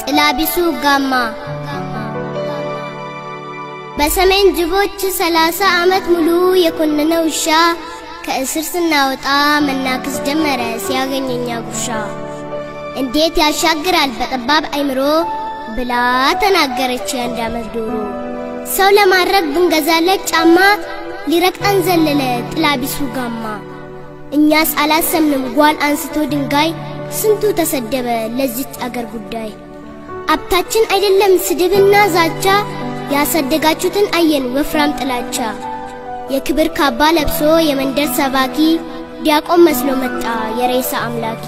ጥላቢሱ ጋማ በሰሜን ጅቦች 30 ዓመት ሙሉ የኮነነው ውሻ ከእስር ስናወጣ መናክስ ጀመረ ሲያገኘኛ ጉሻ እንዴት ያሻግራል በጠባብ አይምሮ ብላ ተናገረች አንድ ዓመት ዶሮ ሰው ለማድረግ ብንገዛለት ጫማ ሊረቅጠን ዘለለ ጥላቢሱ ጋማ እኛስ አላሰምንም ጓል አንስቶ ድንጋይ ስንቱ ተሰደበ ለዚች አገር ጉዳይ አብታችን አይደለም ስድብና ዛቻ ያሰደጋችሁትን አየን ወፍራም ጥላቻ የክብር ካባ ለብሶ የመንደር ሰባኪ ዲያቆን መስሎ መጣ የሬሳ አምላኪ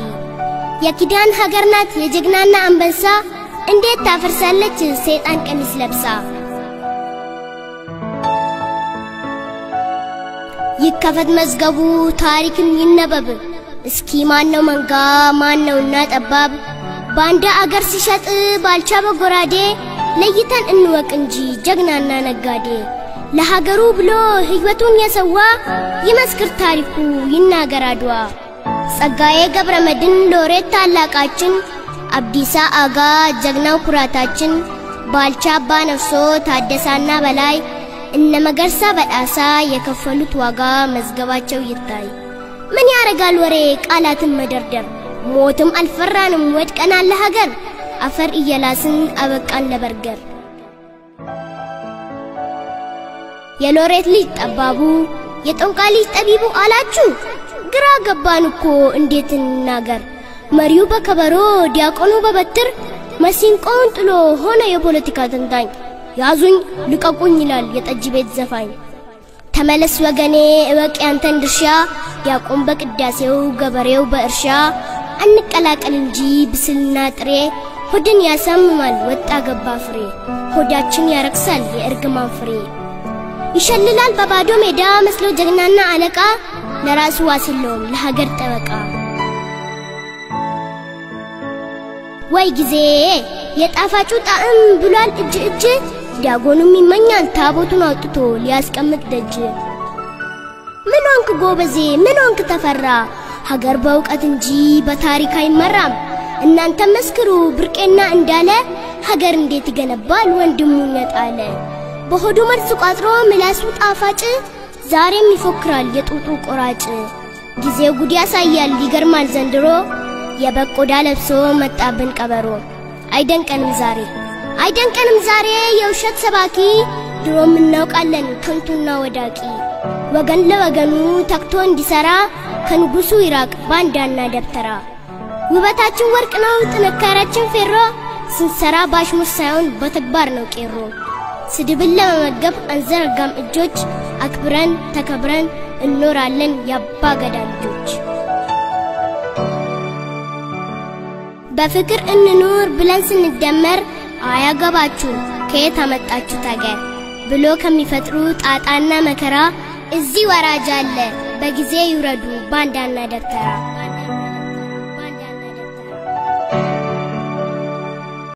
የኪዳን ሀገር ናት የጀግናና አንበሳ እንዴት ታፈርሳለች ሰይጣን ቀሚስ ለብሳ ይከፈት መዝገቡ ታሪክም ይነበብ እስኪ ማነው መንጋ ማነውና ጠባብ ባንዳ አገር ሲሸጥ ባልቻ በጎራዴ ለይተን እንወቅ እንጂ ጀግናና ነጋዴ ለሀገሩ ብሎ ህይወቱን የሰዋ ይመስክር ታሪኩ ይናገር አድዋ ጸጋዬ ገብረመድን ሎሬት ታላቃችን አብዲሳ አጋ ጀግናው ኩራታችን ባልቻ አባ ነፍሶ ታደሳና በላይ እነ መገርሳ በዳሳ የከፈሉት ዋጋ መዝገባቸው ይታይ ምን ያረጋል ወሬ ቃላትን መደርደር ሞትም አልፈራንም ወድቀናል ለሀገር አፈር እየላስን አበቃን ለበርገር የሎሬት ልጅ ጠባቡ የጠንቋይ ልጅ ጠቢቡ አላችሁ ግራ ገባን እኮ እንዴት እንናገር መሪው በከበሮ ዲያቆኑ በበትር መሲንቆውን ጥሎ ሆነ የፖለቲካ ተንታኝ ያዙኝ ልቀቁኝ ይላል የጠጅ ቤት ዘፋኝ ተመለስ ወገኔ እወቅ ያንተን ድርሻ ዲያቆን በቅዳሴው ገበሬው በእርሻ አንቀላቀል እንጂ ብስልና ጥሬ ሆድን ያሳምማል ወጣ ገባ ፍሬ ሆዳችን ያረክሳል የእርግማን ፍሬ ይሸልላል በባዶ ሜዳ መስሎ ጀግናና አለቃ ለራሱ ዋስሎም ለሀገር ጠበቃ ወይ ጊዜ የጣፋጩ ጣዕም ብሏል እጅ እጅ ዲያቆኑም ይመኛል ታቦቱን አውጥቶ ሊያስቀምጥ ደጅ ምን ሆንክ ጎበዜ ምን ሆንክ ተፈራ ሀገር በእውቀት እንጂ በታሪክ አይመራም እናንተ መስክሩ ብርቄና እንዳለ ሀገር እንዴት ይገነባል ወንድሙን ያጣለ በሆዱ መልስ ቋጥሮ ምላሱ ጣፋጭ ዛሬም ይፎክራል የጡጡ ቆራጭ ጊዜው ጉድ ያሳያል ይገርማል ዘንድሮ የበቆዳ ለብሶ መጣብን ቀበሮ አይደንቀንም ዛሬ የውሸት ሰባኪ ድሮም እናውቃለን ከንቱና ወዳቂ ወገን ለወገኑ ተክቶ እንዲሰራ ከንጉሱ ይራቅ ባንዳና ደብተራ ውበታችን ወርቅ ነው ጥንካሬያችን ፌሮ ስንሰራ ባሽሙር ሳይሆን በተግባር ነው ቄሮ ስድብን ለመመገብ አንዘረጋም እጆች አክብረን ተከብረን እንኖራለን ያባ ገዳ ልጆች በፍቅር እንኑር ብለን ስንደመር አያገባችሁ ከየት አመጣችሁ ታገር ብሎ ከሚፈጥሩ ጣጣና መከራ እዚህ ወራጅ አለ በጊዜ ይውረዱ ባንዳና ደብተራ